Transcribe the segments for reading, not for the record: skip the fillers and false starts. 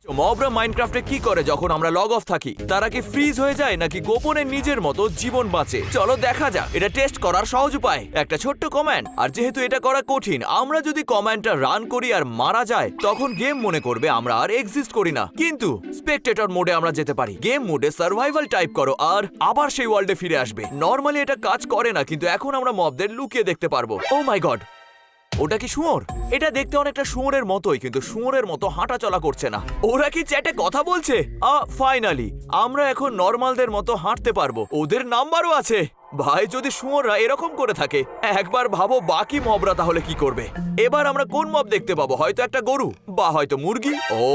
মবরা মাইনক্রাফটে কি করে যখন আমরা লগ অফ থাকি? তারা কি ফ্রিজ হয়ে যায় নাকি গোপনে নিজের মতো জীবন বাঁচে? চলো দেখা যাক। এটা টেস্ট করার সহজ উপায়, একটা ছোট্ট কমান্ড। আর যেহেতু এটা করা কঠিন, আমরা যদি কমান্ডটা রান করি আর মারা যায়, তখন গেম মনে করবে আমরা আর এক্সিস্ট করি না। কিন্তু স্পেকটেটর মোডে আমরা যেতে পারি। গেম মোডে সার্ভাইভাল টাইপ করো আর আবার সেই ওয়ার্ল্ডে ফিরে আসবে। নর্মালি এটা কাজ করে না, কিন্তু এখন আমরা মবদের লুকিয়ে দেখতে পারবো। ও মাই গড, ওটা কি শুয়োর? এটা দেখতে অনেকটা শুয়োরের মতোই, কিন্তু শুয়োরের মতো হাঁটা চলা করছে না। ওরা কি চ্যাটে কথা বলছে? ফাইনালি আমরা এখন নর্মালদের মতো হাঁটতে পারবো। ওদের নাম্বারও আছে। ভাই, যদি শুয়োররা এরকম করে থাকে, একবার ভাবো বাকি মবরা তাহলে কি করবে। এবার আমরা কোন মব দেখতে পাবো? হয়তো একটা গরু বা হয়তো মুরগি। ও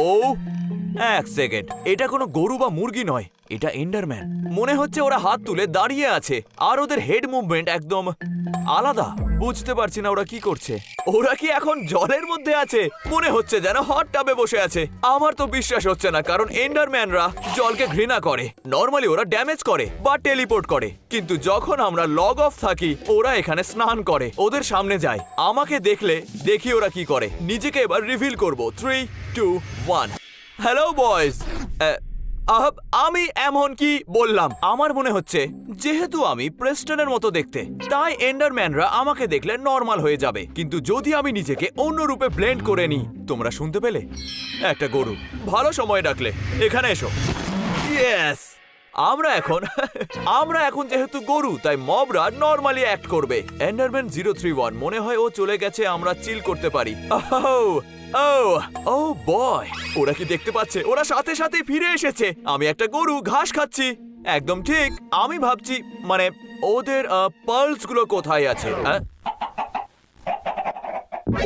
এক সেকেন্ড, এটা কোনো গরু বা মুরগি নয়, এটা এন্ডারম্যান। মনে হচ্ছে ওরা হাত তুলে দাঁড়িয়ে আছে আর ওদের হেড মুভমেন্ট একদম আলাদা। বুঝতে পারছি না ওরা কি করছে। ওরা কি এখন জলের মধ্যে আছে? মনে হচ্ছে যেন হট টাবে বসে আছে। আমার তো বিশ্বাস হচ্ছে না, কারণ এন্ডারম্যানরা জলকে ঘৃণা করে। নর্মালি ওরা ড্যামেজ করে বা টেলিপোর্ট করে, কিন্তু যখন আমরা লগ অফ থাকি ওরা এখানে স্নান করে। ওদের সামনে যায়, আমাকে দেখলে দেখি ওরা কি করে। নিজেকে এবার রিভিল করব। 3, 2, 1। Hello boys. আমি এমন কি বললাম? আমার মনে হচ্ছে যেহেতু আমি প্রেস্টনের মতো দেখতে, তাই এন্ডারম্যানরা আমাকে দেখলে নর্মাল হয়ে যাবে। কিন্তু যদি আমি নিজেকে অন্য রূপে ব্লেন্ড করে নিই, তোমরা শুনতে পেলে? একটা গরু। ভালো সময় ডাকলে, এখানে এসো। ইয়েস, আমরা এখন যেহেতু গরু, তাই মবরা নরমালি অ্যাক্ট করবে। এন্ডারম্যান 031 মনে হয় ও চলে গেছে, আমরা চিল করতে পারি। ও বয়, ওরা কি দেখতে পাচ্ছে? ওরা সাথে সাথে ফিরে এসেছে। আমি একটা গরু, ঘাস খাচ্ছি। একদম ঠিক। আমি ভাবছি মানে ওদের পার্লস গুলো কোথায় আছে?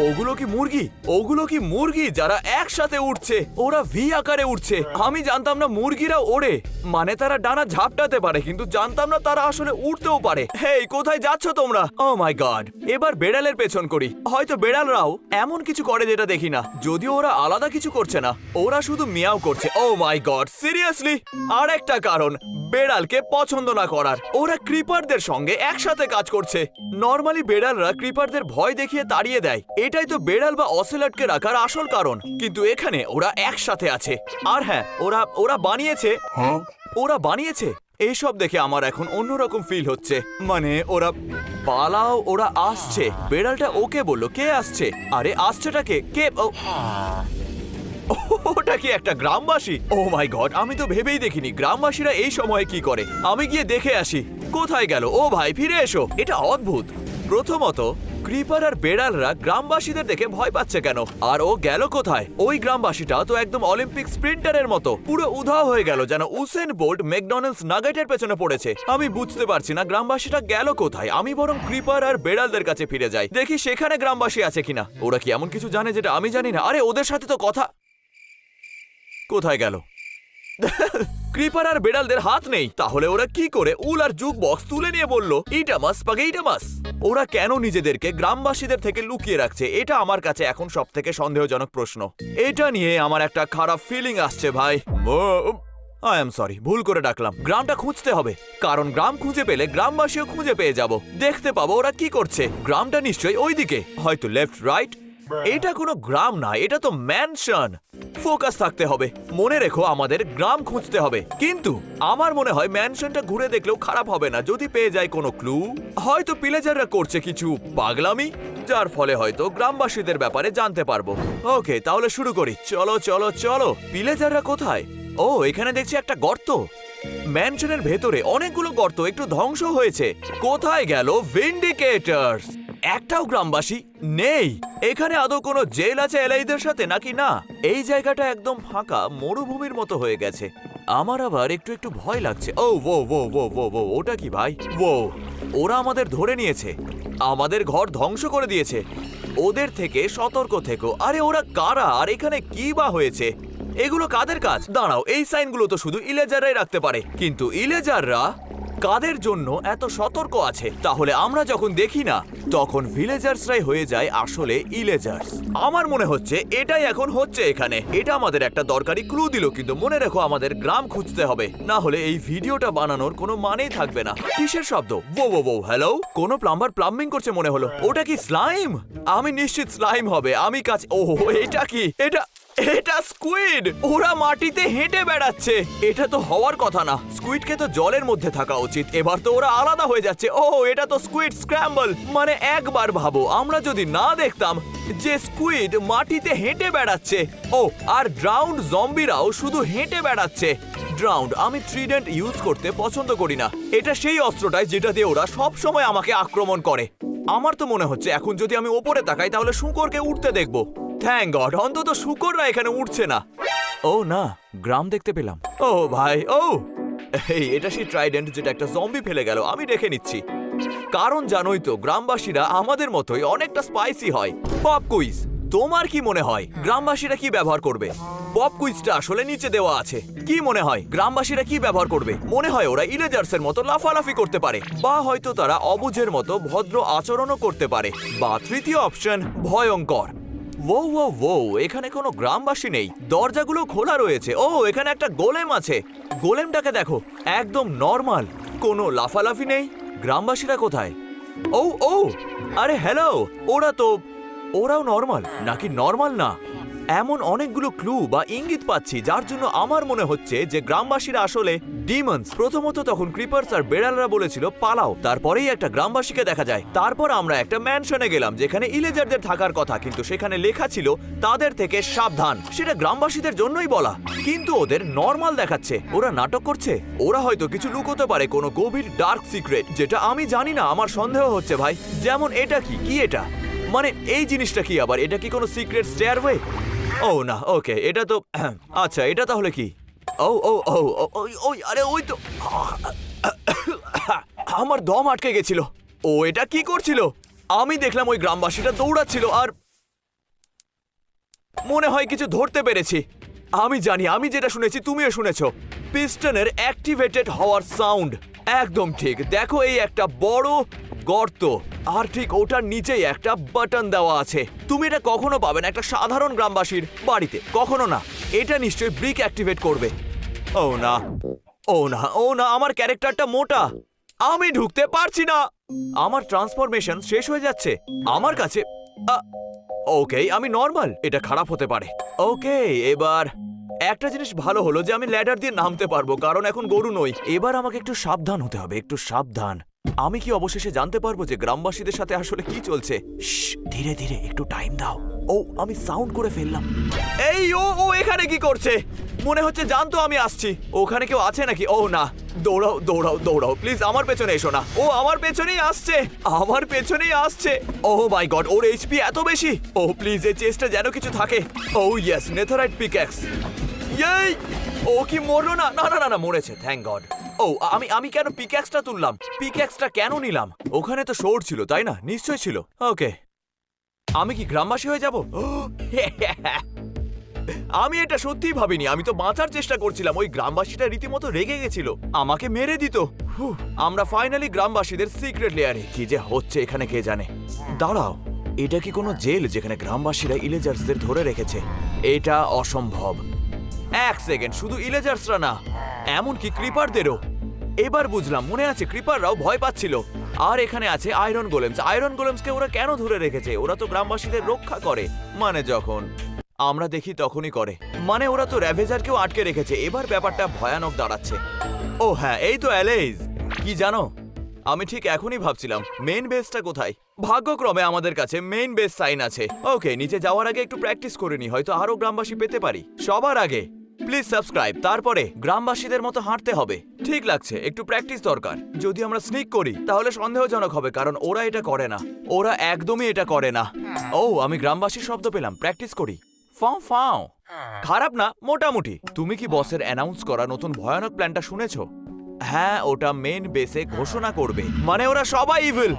ওগুলো কি মুরগি? ওগুলো কি মুরগি যারা একসাথে উঠছে? ওরা ভি আকারে উঠছে। আমি জানতাম না মুরগিরা ওড়ে, মানে তারা ডানা ঝাপটাতে পারে, কিন্তু জানতাম না তারা আসলে উঠতেও পারে। হেই, কোথায় যাচ্ছ তোমরা? ও মাই গড, এবার বেড়ালের পেছন করি। হয়তো বেড়ালরাও এমন কিছু করে যেটা দেখি না, যদিও ওরা আলাদা কিছু করছে না, ওরা শুধু মিয়াও করছে। ও মাই গড, সিরিয়াসলি? আর একটা কারণ বেড়ালকে পছন্দ না করার, ওরা ক্রিপারদের সঙ্গে একসাথে কাজ করছে। নর্মালি বেড়ালরা ক্রিপারদের ভয় দেখিয়ে তাড়িয়ে দেয়, এটাই তো বেড়াল বা অসেলটকে রাখার আসল কারণ। কিন্তু এখানে ওরা একসাথে আছে। আর হ্যাঁ, ওরা বানিয়েছে এইসব দেখে আমার এখন অন্যরকম ফিল হচ্ছে। মানে ওরা পালাও, ওরা আসছে। বেড়ালটা ওকে বললো, কে আসছে? আরে আসছেটা কে? ওটা কি একটা গ্রামবাসী? ও মাই গড, আমি তো ভেবেই দেখিনি গ্রামবাসীরা এই সময়ে কি করে। আমি গিয়ে দেখে আসি। কোথায় গেল? ও ভাই, ফিরে এসো। এটা অদ্ভুত। প্রথমত, ক্রিপার আর বেড়ালরা গ্রামবাসীদের দেখে ভয় পাচ্ছে কেন? আর ও গেল কোথায়? ওই গ্রামবাসীটা তো একদম অলিম্পিক স্প্রিন্টারের মতো পুরো উধাও হয়ে গেল, যেন উসেন বোল্ট ম্যাকডোনাল্ডস নাগেটের পেছনে পড়েছে। আমি বুঝতে পারছি না গ্রামবাসীটা গেল কোথায়। আমি বরং ক্রিপার আর বেড়ালদের কাছে ফিরে যাই, দেখি সেখানে গ্রামবাসী আছে কিনা। ওরা কি এমন কিছু জানে যেটা আমি জানি না? আরে ওদের সাথে তো কথা। কোথায় গেল? ক্রিপার আর বেড়ালদের হাত নেই, তাহলে ওরা কি করে উল আর জুক বক্স তুলে নিয়ে বলল ইটামাস স্পাগেইটামাস? ওরা কেন নিজেদেরকে গ্রামবাসীদের থেকে লুকিয়ে রাখছে? এটা আমার কাছে এখন সবথেকে সন্দেহজনক প্রশ্ন। এটা নিয়ে আমার একটা খারাপ ফিলিং আসছে ভাই। আই এম সরি, ভুল করে ডাকলাম। গ্রামটা খুঁজতে হবে, কারণ গ্রাম খুঁজে পেলে গ্রামবাসীও খুঁজে পেয়ে যাব। দেখতে পাবো ওরা কি করছে। গ্রামটা নিশ্চয়ই ওইদিকে, হয়তো লেফট রাইট। এটা কোনো গ্রাম না, এটা তো ম্যানশন। ফোকাস থাকতে হবে। মনে রেখো, আমাদের গ্রাম খুঁজতে হবে। কিন্তু আমার মনে হয় ম্যানশনটা ঘুরে দেখলেও খারাপ হবে না, যদি পেয়ে যায় কোনো ক্লু। হয়তো পিলেজাররা করছে কিছু পাগলামি, যার ফলে হয়তো গ্রামবাসীদের ব্যাপারে জানতে পারবো। ওকে, তাহলে শুরু করি। চলো চলো চলো। পিলেজাররা কোথায়? ও, এখানে দেখছি একটা গর্ত। ম্যানশনের ভেতরে অনেকগুলো গর্ত একটু ধ্বংস হয়েছে। কোথায় গেল ভিন্ডিকেটরস? একটাও গ্রামবাসী নেই। এখানে আদৌ কোনো জেল আছে এলাইদের সাথে নাকি না? এই জায়গাটা একদম ফাঁকা, মরুভূমির মতো হয়ে গেছে। আমার আবার একটু একটু ভয় লাগছে। ও ও ও ও ও ও, ওটা কি ভাই? ও, ওরা আমাদের ধরে নিয়েছে, আমাদের ঘর ধ্বংস করে দিয়েছে। ওদের থেকে সতর্ক থেকো। আরে ওরা কারা আর এখানে কি বা হয়েছে? এগুলো কাদের কাজ? দাঁড়াও, এই সাইনগুলো তো শুধু ইলেজাররাই রাখতে পারে, কিন্তু ইলেজাররা কাদের জন্য এত সতর্ক আছে? তাহলে আমরা যখন দেখি না, তখন ভিলেজার্সরাই হয়ে যায় আসলে ইলেজার্স। আমার মনে হচ্ছে এটাই এখন হচ্ছে এখানে। এটা আমাদের একটা দরকারি ক্লু দিল, কিন্তু মনে রেখো আমাদের গ্রাম খুঁজতে হবে, না হলে এই ভিডিওটা বানানোর কোনো মানেই থাকবে না। কিসের শব্দ? ও ও ও, হ্যালো? কোনো প্লাম্বার প্লাম্বিং করছে মনে হলো। ওটা কি স্লাইম? আমি নিশ্চিত স্লাইম হবে। আমি কাছে। ও, এটা কি? এটা এটা স্কুইড! ওরা মাটিতে হেঁটে বেড়াচ্ছে। এটা তো হওয়ার কথা না। স্কুইডকে তো জলের মধ্যে থাকা উচিত। এবার তো ওরা আলাদা হয়ে যাচ্ছে। ও, এটা তো স্কুইড স্ক্র্যাম্বল। মানে একবার ভাবো, আমরা যদি না দেখতাম যে স্কুইড মাটিতে হেঁটে বেড়াচ্ছে। ও, আর ড্রাউন্ড জম্বিরাও শুধু হেঁটে বেড়াচ্ছে। ড্রাউন্ড, আমি ট্রিডেন্ট ইউজ করতে পছন্দ করি না। এটা সেই অস্ত্রটাই যেটা দিয়ে ওরা সব সময় আমাকে আক্রমণ করে। আমার তো মনে হচ্ছে এখন যদি আমি ওপরে তাকাই তাহলে শূকরকে উঠতে দেখবো। থ্যাঙ্ক গড, অন্তত শূকররা এখানে উঠছে না। ও না, গ্রাম দেখতে পেলাম। ও ভাই, ও এই এটা সেই ট্রাইডেন্ট যেটা একটা জম্বি ফেলে গেল। আমি রেখে নিচ্ছি, কারণ জানোই তো গ্রামবাসীরা আমাদের মতোই অনেকটা স্পাইসি হয়। পপ কুইজ, তোমার কি মনে হয় গ্রামবাসীরা কি ব্যবহার করবে? পপ কুইজটা আসলে নিচে দেওয়া আছে। কি মনে হয় গ্রামবাসীরা কি ব্যবহার করবে? মনে হয় ওরা ইলেজার্সের মতো লাফালাফি করতে পারে, বা হয়তো তারা অবুঝের মতো ভদ্র আচরণও করতে পারে, বা তৃতীয় অপশন ভয়ঙ্কর। ও ও ও, এখানে কোনো গ্রামবাসী নেই। দরজাগুলো খোলা রয়েছে। ও, এখানে একটা গোলেম আছে। গোলেমটাকে দেখো, একদম নর্মাল, কোনো লাফালাফি নেই। গ্রামবাসীরা কোথায়? ও ও, আরে হ্যালো, ওরাও নর্মাল নাকি নর্মাল না? এমন অনেকগুলো ক্লু বা ইঙ্গিত পাচ্ছি যার জন্য আমার মনে হচ্ছে যে গ্রামবাসীরা আসলে ডিমন্স। প্রথমত তখন ক্রিপার্স আর বেড়ালরা বলেছিল পালাও, তারপরেই একটা গ্রামবাসীকে দেখা যায়। তারপর আমরা একটা ম্যানশনে গেলাম যেখানে ইলেজারদের থাকার কথা, কিন্তু সেখানে লেখা ছিল তাদের থেকে সাবধান। সেটা গ্রামবাসীদের জন্যই বলা, কিন্তু ওদের নর্মাল দেখাচ্ছে। ওরা নাটক করছে। ওরা হয়তো কিছু লুকোতে পারে, কোনো গভীর ডার্ক সিক্রেট যেটা আমি জানি না। আমার সন্দেহ হচ্ছে ভাই, যেমন এটা কি এটা, মানে এই জিনিসটা কি আবার? এটা কি কোনো সিক্রেট স্টেয়ারওয়ে? ও না, ওকে, এটা তো আচ্ছা, এটা তাহলে কি? ও ও ও ওই, আরে ওই তো, আমার দম আটকে গেছিল। ও, এটা কি করছিল? আমি দেখলাম ওই গ্রামবাসীটা দৌড়াচ্ছিল আর মনে হয় কিছু ধরতে পেরেছি। আমি জানি, আমি যেটা শুনেছি তুমিও শুনেছো, পিস্টনের অ্যাক্টিভেটেড হওয়ার সাউন্ড। একদম ঠিক। দেখো, এই একটা বড় গর্ত, আর ঠিক ওটার নিচেই একটা বাটন দেওয়া আছে। তুমি এটা কখনো পাবে না একটা সাধারণ গ্রামবাসীর বাড়িতে, কখনো না। এটা নিশ্চয়ই ব্রিক অ্যাক্টিভেট করবে। ও না, ও না, ও না, আমার ক্যারেক্টারটা মোটা, আমি ঢুকতে পারছি না। আমার ট্রান্সফরমেশন শেষ হয়ে যাচ্ছে আমার কাছে। ওকে, আমি নর্মাল, এটা খারাপ হতে পারে। ওকে, এবার একটা জিনিস ভালো হলো যে আমি ল্যাডার দিয়ে নামতে পারবো, কারণ এখন গরু নই। এবার আমাকে একটু সাবধান হতে হবে, একটু সাবধান। আমি কি অবশেষে জানতে পারবো যে গ্রামবাসীদের সাথে আসলে কি চলছে? ধীরে ধীরে, একটু টাইম দাও। ও, আমি সাউন্ড করে ফেললাম। এই ও এখানে কি করছে? মনে হচ্ছে জানতো আমি আসছি। ওখানে কেউ আছে নাকি? ও না, দৌড়াও দৌড়াও দৌড়াও, প্লিজ আমার পেছনে এসো না। ও আমার পেছনেই আসছে, আমার পেছনেই আসছে। ও মাই গড, ওর এইচপি এত বেশি। ও প্লিজ, এই চেস্টে যেন কিছু থাকে। ও ইয়েস, নেথারাইট পিক্যাক্স। এই, ও কি মরলো না? না না না না, মরেছে, থ্যাঙ্ক গড। ও, আমি কেন পিক্যাক্সটা তুললাম? পিক্যাক্সটা কেন নিলাম? ওখানে তো শোর ছিল, তাই না? নিশ্চয় ছিল। ওকে, আমি কি গ্রামবাসী হয়ে যাব? আমি এটা সত্যিই ভাবিনি। আমি তো বাঁচার চেষ্টা করছিলাম। ওই গ্রামবাসীটা রীতিমতো রেগে গেছিল, আমাকে মেরে দিত। আমরা ফাইনালি গ্রামবাসীদের সিক্রেট লেয়ারে। কি যে হচ্ছে এখানে কে জানে। দাঁড়াও, এটা কি কোনো জেল যেখানে গ্রামবাসীরা ইলেজার্সদের ধরে রেখেছে? এটা অসম্ভব। এক সেকেন্ড, শুধু ইলেজার্সরা না, এমনকি ক্রিপারদেরও। এবার বুঝলাম, মনে আছে ক্রিপাররাও ভয় পাচ্ছিল। আর এখানে আছে আয়রন গোলেমস। আয়রন গোলেমসকে ওরা কেন ধরে রেখেছে? ওরা তো গ্রামবাসীদের রক্ষা করে, মানে যখন আমরা দেখি তখনই করে। মানে ওরা তো র্যাভেজারকেও আটকে রেখেছে। এবার ব্যাপারটা ভয়ানক দাঁড়াচ্ছে। ও হ্যাঁ, এই তো অ্যালেইজ। কি জানো, আমি ঠিক এখনই ভাবছিলাম মেইন বেসটা কোথায়। ভাগ্যক্রমে আমাদের কাছে মেইন বেস সাইন আছে। ওকে, নিচে যাওয়ার আগে একটু প্র্যাকটিস করে নি, হয়তো আরো গ্রামবাসী পেতে পারি। সবার আগে প্লিজ সাবস্ক্রাইব, তারপরে গ্রামবাসীদের মতো হাঁটতে হবে। ঠিক লাগছে, একটু প্র্যাকটিস দরকার। যদি আমরা স্নিক করি তাহলে সন্দেহজনক হবে, কারণ ওরা এটা করে না। ওরা একদমই এটা করে না। ও, আমি গ্রামবাসীর শব্দ পেলাম, প্র্যাকটিস করি। ফাও ফাও, খারাপ না, মোটামুটি। তুমি কি বসের অ্যানাউন্স করা নতুন ভয়ানক প্ল্যানটা শুনেছো? হ্যাঁ, ওটা মেইন বেসে ঘোষণা করবে, মানে ওরা সবাই ইভিল।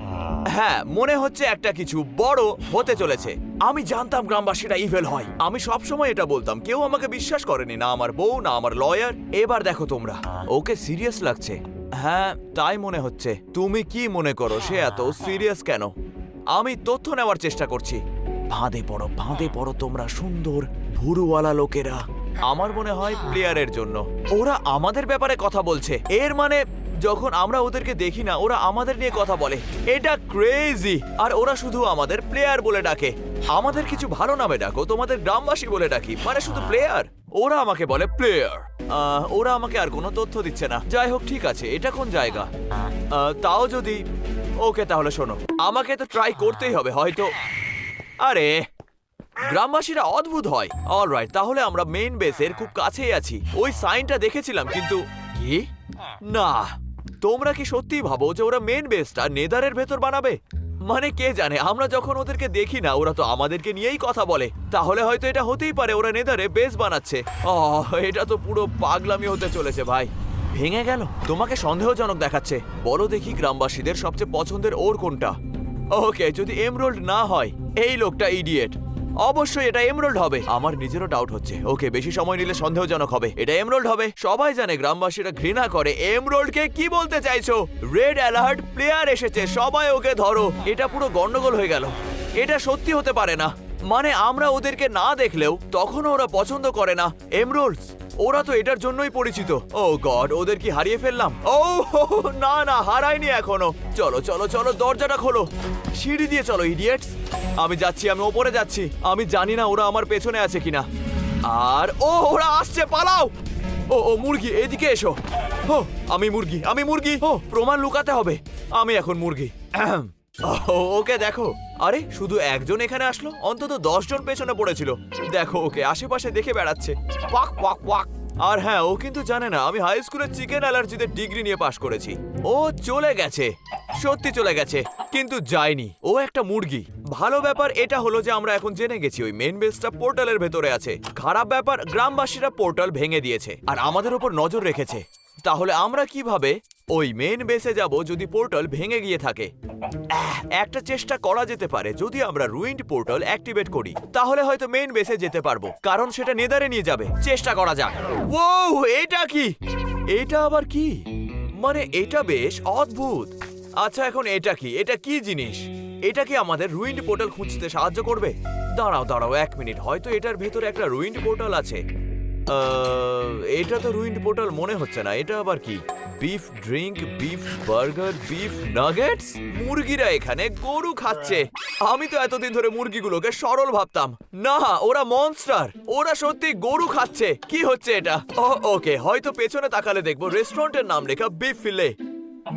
হ্যাঁ, মনে হচ্ছে একটা কিছু বড় হতে চলেছে। আমি জানতাম গ্রামবাসীরা ইভিল হয়। আমি সবসময় এটা বলতাম, কেউ আমাকে বিশ্বাস করেনি, না আমার বউ, না আমার লয়ার। এবার দেখো তোমরা, ওকে সিরিয়াস লাগছে। হ্যাঁ, তাই মনে হচ্ছে। তুমি কি মনে করো সে এত সিরিয়াস কেন? আমি তথ্য নেওয়ার চেষ্টা করছি। ফাঁদে পড়ো তোমরা সুন্দর ভুরুওয়ালা লোকেরা। আমার মনে হয় প্লেয়ারের জন্য। ওরা আমাদের ব্যাপারে কথা বলছে, এর মানে যখন আমরা ওদেরকে দেখি না ওরা আমাদের নিয়ে কথা বলে। এটা ক্রেজি। আর ওরা শুধু আমাদের প্লেয়ার বলে ডাকে। আমাদের কিছু ভালো নামে ডাকো, তোমাদের গ্রামবাসী বলে ডাকি, মানে শুধু প্লেয়ার। ওরা আমাকে বলে প্লেয়ার। ওরা আমাকে আর কোনো তথ্য দিচ্ছে না। যাই হোক, ঠিক আছে, এটা কোন জায়গা? তাও যদি ওকে, তাহলে শোনো, আমাকে তো ট্রাই করতেই হবে হয়তো। আরে গ্রামবাসীরা অদ্ভুত হয়। অলরাইট, তাহলে আমরা মেইন বেসের খুব কাছেই আছি। ওই সাইনটা দেখেছিলাম, কিন্তু কি না, তোমরা কি সত্যি ভাবো যে ওরা মেইন বেসটা নেদারের ভেতর বানাবে? মানে কে জানে, আমরা যখন ওদেরকে দেখি না ওরা তো আমাদেরকে নিয়েই কথা বলে। তাহলে হয়তো এটা হতেই পারে ওরা নেদারে বেস বানাচ্ছে। এটা তো পুরো পাগলামি হতে চলেছে ভাই। ভেঙে গেল? তোমাকে সন্দেহজনক দেখাচ্ছে। বলো দেখি গ্রামবাসীদের সবচেয়ে পছন্দের ওর কোনটা? ওকে, যদি এমরোল্ড না হয়, এই লোকটা ইডিয়েট। অবশ্যই এটা এমরোল্ড হবে। আমার নিজেরও ডাউট হচ্ছে। ওকে, বেশি সময় নিলে সন্দেহজনক হবে। এটা এমরোল্ড হবে। সবাই জানে গ্রামবাসীরা ঘৃণা করে এমরোল্ডকে। কি বলতে চাইছো? রেড অ্যালার্ট, প্লেয়ার এসেছে, সবাই ওকে ধরো। এটা পুরো গন্ডগোল হয়ে গেল। এটা সত্যি হতে পারে না। মানে আমরা ওদেরকে না দেখলেও তখনও ওরা পছন্দ করে না এমরোল্ডস। ওরা তো এটার জন্যই পরিচিত। ও গড, ওদের কি হারিয়ে ফেললাম? ও না না, হারাইনি এখনো। চলো চলো চলো, দরজাটা খোলো। সিঁড়ি দিয়ে চলো ইডিয়েটস। আমি যাচ্ছি, আমি ওপরে যাচ্ছি। আমি জানি না ওরা আমার পেছনে আছে কিনা। আর ওরা আসছে, পালাও। ও মুরগি, এদিকে এসো। আমি মুরগি, আমি মুরগি। প্রমাণ লুকাতে হবে। আমি এখন মুরগি। ওকে দেখো। আরে শুধু একজন এখানে আসলো, অন্তত 10 জন পেছনে পড়েছিল। দেখো ওকে আশেপাশে দেখে বেড়াচ্ছে। পাক পাক পাক। আর হ্যাঁ, ও কিন্তু জানে না আমি হাই স্কুলে চিকেন অ্যালার্জিতে ডিগ্রি নিয়ে পাশ করেছি। ও চলে গেছে, সত্যি চলে গেছে, কিন্তু যায়নি। ও একটা মুরগি। ভালো ব্যাপার এটা হলো যে আমরা এখন জেনে গেছি ওই মেইন বেসটা পোর্টালের ভেতরে আছে। খারাপ ব্যাপার, গ্রামবাসীরা পোর্টাল ভেঙে দিয়েছে আর আমাদের উপর নজর রেখেছে। তাহলে আমরা কিভাবে ওই মেইন বেসে যাব যদি পোর্টাল ভেঙে গিয়ে থাকে? একটা চেষ্টা করা যেতে পারে। যদি আমরা রুইন্ড পোর্টাল অ্যাক্টিভেট করি তাহলে হয়তো মেইন বেসে যেতে পারবো, কারণ সেটা নেদারে নিয়ে যাবে। চেষ্টা করা যাক। ও এটা কি? এটা আবার কি? মানে এটা বেশ অদ্ভুত। আচ্ছা এখন এটা কি? এটা কি জিনিস? এটা কি আমাদের রুইন্ড পোর্টাল খুঁজতে সাহায্য করবে? দাঁড়াও দাঁড়াও 1 মিনিট, হয়তো এটার ভেতরে একটা রুইন্ড পোর্টাল আছে। এটা তো রুইন্ড পোর্টাল মনে হচ্ছে না। এটা আবার কি? Beef drink, beef burger, beef nuggets. মুরগিরা এখানে গরু খাচ্ছে। আমি তো এতদিন ধরে মুরগিগুলোকে সরল ভাবতাম। না, ওরা মনস্টার। ওরা সত্যি গরু খাচ্ছে। কি হচ্ছে এটা? ওকে, হয়তো পেছনে তাকালে দেখবো রেস্টুরেন্টের নাম লেখা বিফ ফিলে।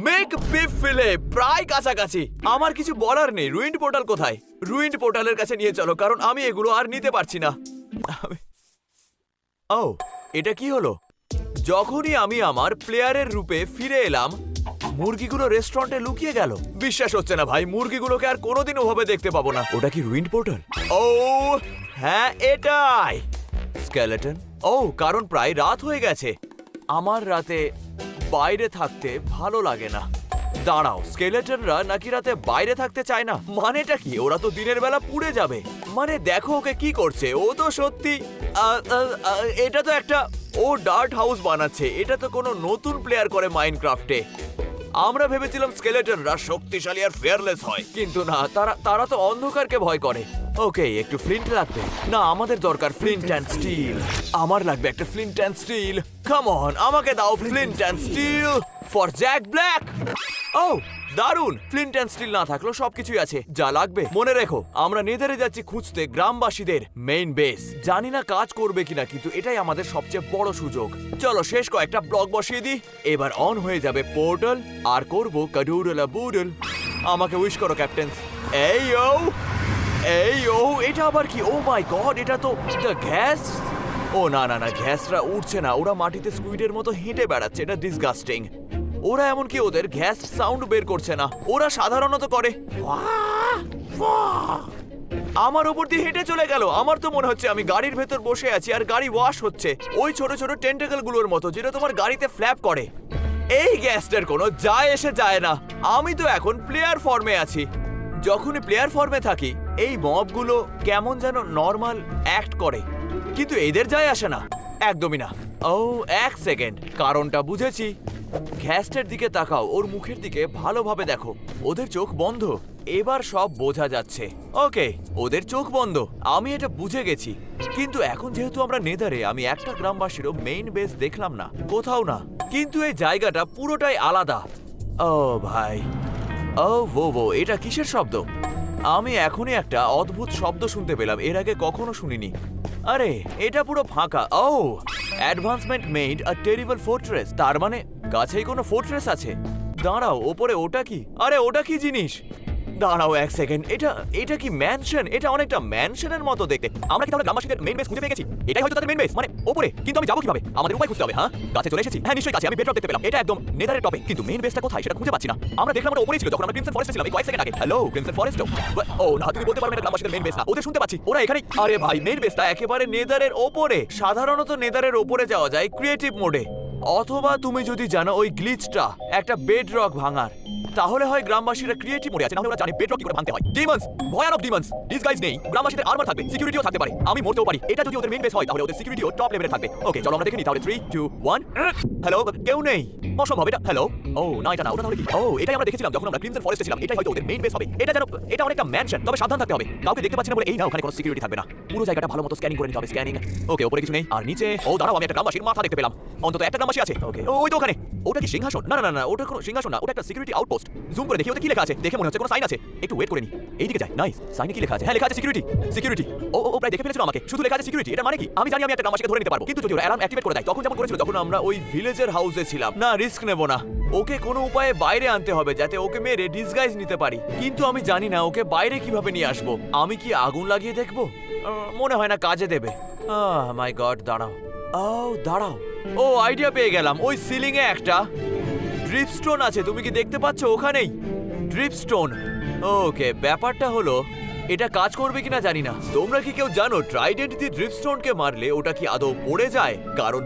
মেক বিফ ফিলে। প্রায় কাছাকাছি। আমার কিছু বলার নেই। রুইন্ড পোর্টাল কোথায়? রুইন্ড পোর্টালের কাছে নিয়ে চলো, কারণ আমি এগুলো আর নিতে পারছি না। ও এটা কি হলো? যখনই আমি আমার প্লেয়ারের রূপে ফিরে এলাম, মুরগিগুলো রেস্টুরেন্টে লুকিয়ে গেল। বিশ্বাস হচ্ছে না ভাই, মুরগিগুলোকে আর কোনোদিন ওভাবে দেখতে পাবো না। ওটা কি রুইন্ড পোর্টাল? ও হ্যাঁ, এটাই স্কেলেটন। ও কারণ প্রায় রাত হয়ে গেছে। আমার রাতে বাইরে থাকতে ভালো লাগে না। দাঁড়াও, স্কেলেটনরা নাকি রাতে বাইরে থাকতে চায় না? মানেটা কি? ওরা তো দিনের বেলা পুড়ে যাবে। মানে দেখো ওকে কি করছে। ও তো সত্যি এটা তো একটা ও ডার্ট হাউস বানাচ্ছে। এটা তো কোনো নতুন প্লেয়ার করে মাইনক্রাফটে। আমরা ভেবেছিলাম স্কেলেটনরা শক্তিশালী আর ফেয়ারলেস হয়, কিন্তু না, তারা তো অন্ধকারকে ভয় করে। ওকে, একটু ফ্লিন্ট লাগবে। না, আমাদের দরকার ফ্লিন্ট অ্যান্ড স্টিল। আমার লাগবে একটা flint and steel. Come on, আমাকে দাও flint and steel for Jack Black. ও দারুন, ফ্লিন্ট অ্যান্ড স্টিল না থাকলেও সবকিছুই আছে যা লাগবে। মনে রেখো, আমরা নেদারে যাচ্ছি খুঁজতে গ্রামবাসীদের মেইন বেস। জানি না কাজ করবে কিনা, কিন্তু এটাই আমাদের সবচেয়ে বড় সুযোগ। চলো শেষ কয়েকটা ব্লক বসিয়ে দিই। এবার অন হয়ে যাবে পোর্টাল আর করবো কাডুরলা বুডল। আমাকে উইশ করো ক্যাপ্টেন। এই ও এটা আবার কি? ও মাই গড, এটা তো দ্য গ্যাস। ও না না না, গ্যাসরা উঠছে না। ওরা মাটিতে স্কুইডের মতো হেঁটে বেড়াচ্ছে। এটা ডিসগাস্টিং। ওরা এমনকি ওদের গ্যাস সাউন্ড বের করছে না। ওরা সাধারণত করে আমার উপর দিয়ে হেঁটে চলে গেল। আমার তো মনে হচ্ছে আমি গাড়ির ভেতর বসে আছি আর গাড়ি ওয়াশ হচ্ছে ওই ছোট ছোট টেন্টাকল গুলোর মতো, যেটা তোমার গাড়িতে ফ্ল্যাপ করে। এই গ্যাসটার কোনো যায় এসে যায় না। আমি তো এখন প্লেয়ার ফর্মে আছি। যখনই প্লেয়ার ফর্মে থাকি এই মবগুলো কেমন যেন নর্মাল অ্যাক্ট করে, কিন্তু এদের যায় আসে না, একদমই না। ও 1 সেকেন্ড, কারণটা বুঝেছি। গ্যাসটার দিকে তাকাও, ওর মুখের দিকে ভালোভাবে দেখো। ওদের চোখ বন্ধ। এবার সব বোঝা যাচ্ছে। ওকে, ওদের চোখ বন্ধ, আমি এটা বুঝে গেছি। কিন্তু এখন যেহেতু আমরা নেদারে, আমি একটা গ্রামবাসীরও মেইন বেস দেখলাম না, কোথাও না। কিন্তু এই জায়গাটা পুরোটাই আলাদা। ও ভাই, ও ভো, এটা কিসের শব্দ? আমি এখনই একটা অদ্ভুত শব্দ শুনতে পেলাম, এর আগে কখনো শুনিনি। আরে এটা পুরো ফাঁকা। ও, advancement made a terrible fortress, তার মানে কাছেই কোনো ফোর্ট্রেস আছে। দাঁড়াও, ওপরে ওটা কি? আরে ওটা কি জিনিস? দাঁড়াও এক সেকেন্ড, এটা কি ম্যানশন? এটা অনেকটা ম্যানশনের মতো দেখতে। আমরা কি তাহলে গ্রামবাসীদের মেইন বেস খুঁজে পেয়ে গেছি? এটাই হয়তো তাদের মেইন বেস, মানে ওপরে। কিন্তু আমি যাবো কিভাবে? আমাদের উপায় খুঁজতে হবে। হ্যাঁ, কাছে চলে এসেছি। হ্যাঁ নিশ্চয়ই কাছে, আমি বেডরক দেখতে পেলাম। এটা একদম নেদারের টপে, কিন্তু মেইন বেসটা কোথায় সেটা খুঁজে পাচ্ছি না। আমরা দেখলাম ওটা উপরে ছিল যখন আমরা ক্রিমসন ফরেস্টে ছিলাম এই কয়েক সেকেন্ড আগে। Hello crimson forest. ও না, তুমি বলতে পারবে না গ্রামবাসীদের মেইন বেস না। ওদের শুনতে পাচ্ছি, ওরা এখানে। আরে ভাই, মেইন বেসটা একেবারে নেদারের ওপরে। সাধারণত নেদারের ওপরে যাওয়া যায় ক্রিয়েটিভ মোডে, অথবা তুমি যদি জানো ওই গ্লিচটা একটা বেডরক ভাঙার, তাহলে হয় গ্রামবাসীরা ক্রিয়েটিভ মোডে আছে, না হলে ওরা জানে বেডরক কি করে ভাঙতে হয়। ডিমন্স, ভয়ানক ডিমন্স, ডিসগাইজ নেই। গ্রামবাসীদের আর্মার থাকবে, সিকিউরিটিও থাকতে পারে। আমি মরতেও পারি। এটা যদি ওদের মেইন বেস হয় তাহলে ওদের সিকিউরিটিও টপ লেভেলে থাকবে। ওকে চলো আমরা দেখে নিই তাহলে। 3 2 1। হ্যালো, কেউ নেই। অসম্ভব এটা। হ্যালো, ও না এটা না, ওটা তাহলে কি? ও এটাই আমরা দেখেছিলাম যখন আমরা ক্রিমসন ফরেস্টে ছিলাম। এটাই হয়তো ওদের মেইন বেস হবে। এটা জানো, এটা অনেকটা ম্যানশন, তবে সাবধান থাকতে হবে। কাউকে দেখতে পাচ্ছি না বলে এই না ওখানে কোনো সিকিউরিটি থাকবে না। পুরো জায়গাটা ভালো মতো স্ক্যানিং করে নিতে হবে। স্ক্যানিং। ওকে, উপরে কিছু নেই। আর নিচে, ও দাঁড়াও, আমি একটা গ্রামবাসীর মাথা দেখতে পেলাম। অন্তত একটা গ্রামবাসী আছে। ওকে, ওই তো ওখানে। ওটা কি সিংহাসন? না না না, ওটা কোনো সিংহাসন না, ওটা একটা সিকিউরিটি আউটপোস্ট। জুম করে দেখি ওতে কি লেখা আছে। দেখে মনে হচ্ছে কোনো সাইন আছে। একটু ওয়েট করে নি। এইদিকে যাই। নাইস, সাইনে কি লেখা আছে? হ্যাঁ লেখা আছে সিকিউরিটি। সিকিউরিটি। ও প্রায় দেখে ফেলেছিল আমাকে। শুধু লেখা আছে সিকিউরিটি। এটা মানে কি? আমি জানি আমি একটা গ্রামবাসীকে ধরে নিতে পারবো, কিন্তু যদি ওরা অ্যালার্ম অ্যাক্টিভেট করে দেয় তখন যেমন করেছিল যখন আমরা ওই ভিলেজের হাউসে ছিলাম। না, রিস্ক নেব না। ওকে কোনো উপায়ে বাইরে আনতে হবে যাতে ওকে মেরে ডিসগাইজ নিতে পারি। কিন্তু আমি জানি না ওকে বাইরে কিভাবে নিয়ে আসবো। আমি কি আগুন লাগিয়ে দেখবো? মনে হয় না কাজে দেবে। মাই গড, দাঁড়াও। ও দাঁড়াও, ও আইডিয়া পেয়ে গেলাম। ওই সিলিং এ একটা ড্রিপস্টোন আছে, তুমি কি দেখতে পাচ্ছ? ওখানেই ড্রিপস্টোন। ওকে, ব্যাপারটা হলো এটা কাজ করবে কিনা জানি না। তোমরা কি কেউ জানো ট্রাইডেন্ট দিয়ে ড্রিপস্টোনকে মারলে ওটা কি আদৌ পড়ে যায়? কারণ